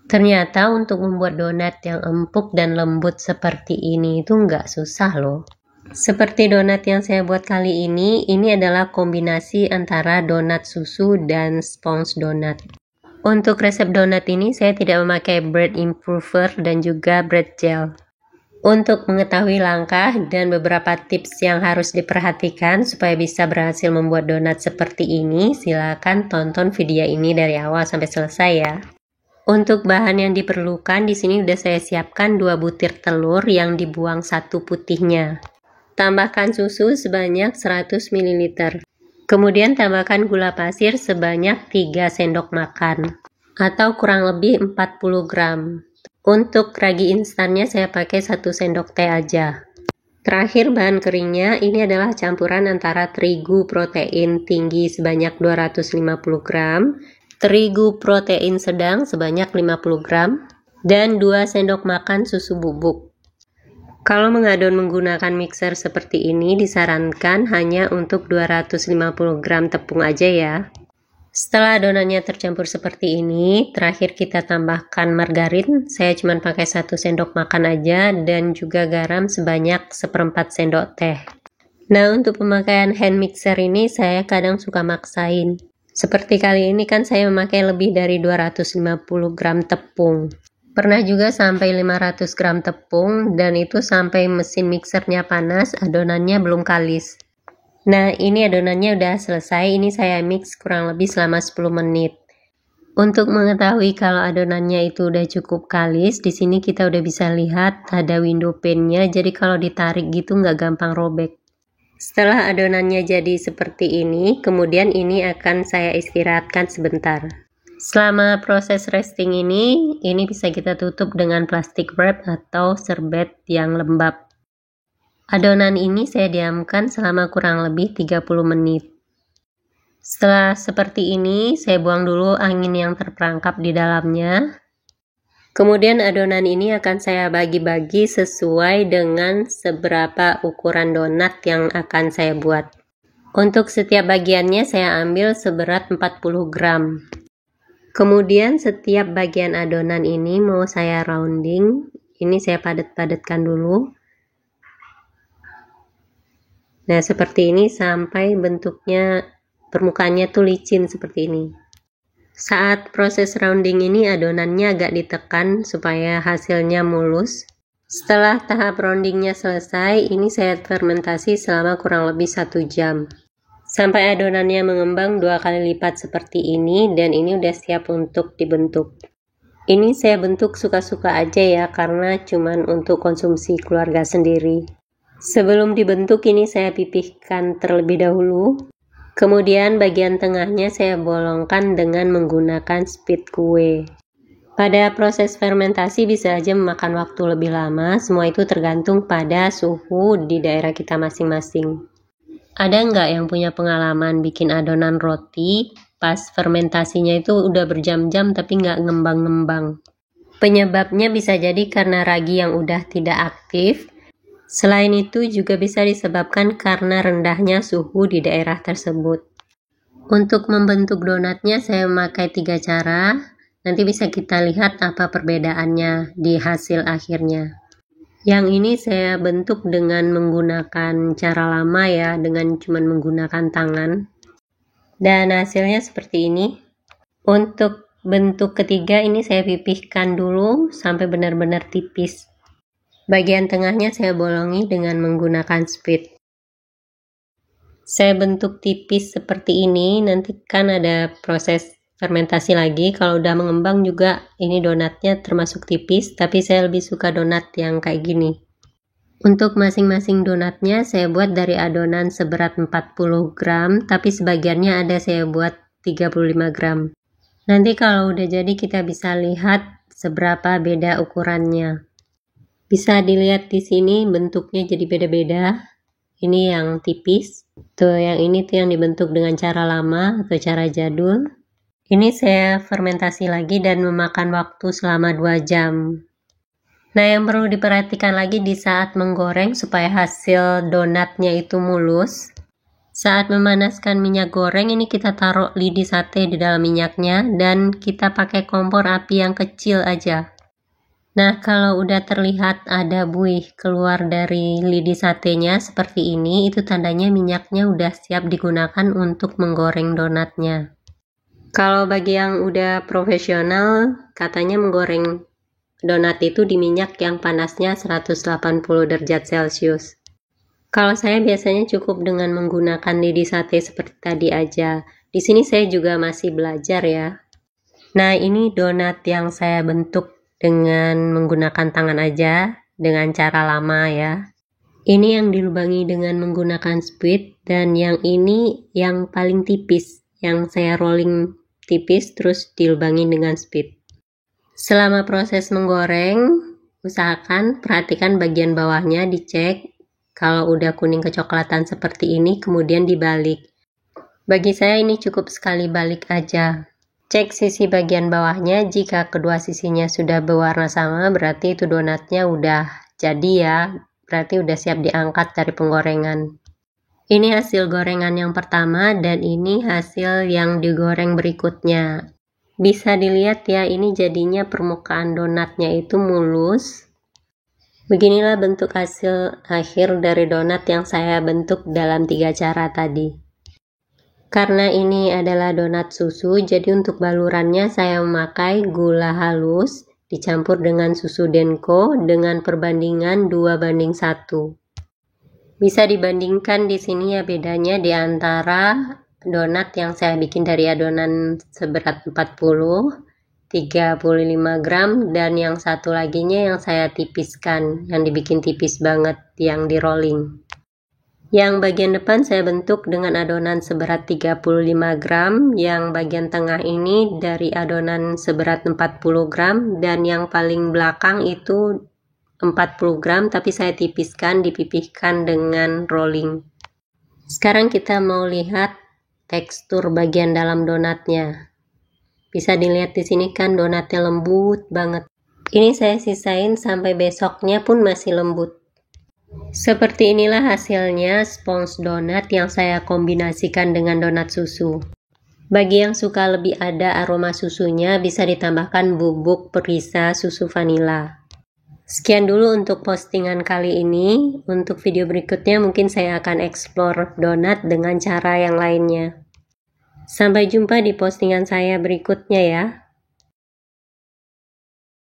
Ternyata untuk membuat donat yang empuk dan lembut seperti ini itu nggak susah loh. Seperti donat yang saya buat kali ini adalah kombinasi antara donat susu dan sponge donat. Untuk resep donat ini saya tidak memakai bread improver dan juga bread gel. Untuk mengetahui langkah dan beberapa tips yang harus diperhatikan supaya bisa berhasil membuat donat seperti ini, silakan tonton video ini dari awal sampai selesai ya. Untuk bahan yang diperlukan di sini udah saya siapkan 2 butir telur yang dibuang 1 putihnya. Tambahkan susu sebanyak 100 ml. Kemudian tambahkan gula pasir sebanyak 3 sendok makan atau kurang lebih 40 gram. Untuk ragi instannya saya pakai 1 sendok teh aja. Terakhir bahan keringnya ini adalah campuran antara terigu protein tinggi sebanyak 250 gram, terigu protein sedang sebanyak 50 gram, dan 2 sendok makan susu bubuk. Kalau mengadon menggunakan mixer seperti ini disarankan hanya untuk 250 gram tepung aja ya. Setelah adonannya tercampur seperti ini, terakhir kita tambahkan margarin. Saya cuma pakai 1 sendok makan aja dan juga garam sebanyak 1/4 sendok teh. Nah, untuk pemakaian hand mixer ini saya kadang suka maksain. Seperti kali ini kan saya memakai lebih dari 250 gram tepung. Pernah juga sampai 500 gram tepung dan itu sampai mesin mixernya panas, adonannya belum kalis. Nah, ini adonannya udah selesai, ini saya mix kurang lebih selama 10 menit. Untuk mengetahui kalau adonannya itu udah cukup kalis, di sini kita udah bisa lihat ada window pane-nya, jadi kalau ditarik gitu nggak gampang robek. Setelah adonannya jadi seperti ini, kemudian ini akan saya istirahatkan sebentar. Selama proses resting ini bisa kita tutup dengan plastik wrap atau serbet yang lembab. Adonan ini saya diamkan selama kurang lebih 30 menit. Setelah seperti ini, saya buang dulu angin yang terperangkap di dalamnya. Kemudian adonan ini akan saya bagi-bagi sesuai dengan seberapa ukuran donat yang akan saya buat. Untuk setiap bagiannya saya ambil seberat 40 gram. Kemudian setiap bagian adonan ini mau saya rounding. Ini saya padat-padatkan dulu. Nah, seperti ini sampai bentuknya permukaannya tuh licin seperti ini. Saat proses rounding ini adonannya agak ditekan supaya hasilnya mulus. Setelah tahap roundingnya selesai, ini saya fermentasi selama kurang lebih 1 jam. Sampai adonannya mengembang 2 kali lipat seperti ini dan ini udah siap untuk dibentuk. Ini saya bentuk suka-suka aja ya karena cuman untuk konsumsi keluarga sendiri. Sebelum dibentuk ini saya pipihkan terlebih dahulu. Kemudian bagian tengahnya saya bolongkan dengan menggunakan spit kue. Pada proses fermentasi bisa aja memakan waktu lebih lama, semua itu tergantung pada suhu di daerah kita masing-masing. Ada nggak yang punya pengalaman bikin adonan roti, pas fermentasinya itu udah berjam-jam tapi nggak ngembang-ngembang? Penyebabnya bisa jadi karena ragi yang udah tidak aktif. Selain itu juga bisa disebabkan karena rendahnya suhu di daerah tersebut. Untuk membentuk donatnya saya memakai 3 cara, nanti bisa kita lihat apa perbedaannya di hasil akhirnya. Yang ini saya bentuk dengan menggunakan cara lama ya, dengan cuman menggunakan tangan. Dan hasilnya seperti ini. Untuk bentuk ketiga ini saya pipihkan dulu sampai benar-benar tipis. Bagian tengahnya saya bolongi dengan menggunakan spit. Saya bentuk tipis seperti ini, nanti kan ada proses fermentasi lagi. Kalau udah mengembang juga ini donatnya termasuk tipis, tapi saya lebih suka donat yang kayak gini. Untuk masing-masing donatnya saya buat dari adonan seberat 40 gram, tapi sebagiannya ada saya buat 35 gram. Nanti kalau udah jadi kita bisa lihat seberapa beda ukurannya. Bisa dilihat di sini bentuknya jadi beda-beda. Ini yang tipis. Tuh yang ini tuh yang dibentuk dengan cara lama atau cara jadul. Ini saya fermentasi lagi dan memakan waktu selama 2 jam. Nah, yang perlu diperhatikan lagi di saat menggoreng supaya hasil donatnya itu mulus. Saat memanaskan minyak goreng, ini kita taruh lidi sate di dalam minyaknya dan kita pakai kompor api yang kecil aja. Nah, kalau udah terlihat ada buih keluar dari lidi satenya seperti ini, itu tandanya minyaknya udah siap digunakan untuk menggoreng donatnya. Kalau bagi yang udah profesional, katanya menggoreng donat itu di minyak yang panasnya 180 derajat Celcius. Kalau saya biasanya cukup dengan menggunakan lidi sate seperti tadi aja. Di sini saya juga masih belajar ya. Nah, ini donat yang saya bentuk dengan menggunakan tangan aja, dengan cara lama ya. Ini yang dilubangi dengan menggunakan spit, dan yang ini yang paling tipis, yang saya rolling tipis terus dilubangi dengan spit. Selama proses menggoreng, usahakan perhatikan bagian bawahnya, dicek. Kalau udah kuning kecoklatan seperti ini, kemudian dibalik. Bagi saya ini cukup sekali balik aja. Cek sisi bagian bawahnya, jika kedua sisinya sudah berwarna sama, berarti itu donatnya udah jadi ya. Berarti udah siap diangkat dari penggorengan. Ini hasil gorengan yang pertama dan ini hasil yang digoreng berikutnya. Bisa dilihat ya, ini jadinya permukaan donatnya itu mulus. Beginilah bentuk hasil akhir dari donat yang saya bentuk dalam 3 cara tadi. Karena ini adalah donat susu, jadi untuk balurannya saya memakai gula halus dicampur dengan susu Denko dengan perbandingan 2:1. Bisa dibandingkan di sini ya bedanya di antara donat yang saya bikin dari adonan seberat 35 gram dan yang satu laginya yang saya tipiskan, yang dibikin tipis banget, yang di rolling. Yang bagian depan saya bentuk dengan adonan seberat 35 gram, yang bagian tengah ini dari adonan seberat 40 gram, dan yang paling belakang itu 40 gram tapi saya tipiskan, dipipihkan dengan rolling. Sekarang kita mau lihat tekstur bagian dalam donatnya. Bisa dilihat di sini kan donatnya lembut banget. Ini saya sisain sampai besoknya pun masih lembut. Seperti inilah hasilnya sponge donat yang saya kombinasikan dengan donat susu. Bagi yang suka lebih ada aroma susunya, bisa ditambahkan bubuk perisa susu vanila. Sekian dulu untuk postingan kali ini. Untuk video berikutnya mungkin saya akan explore donat dengan cara yang lainnya. Sampai jumpa di postingan saya berikutnya ya.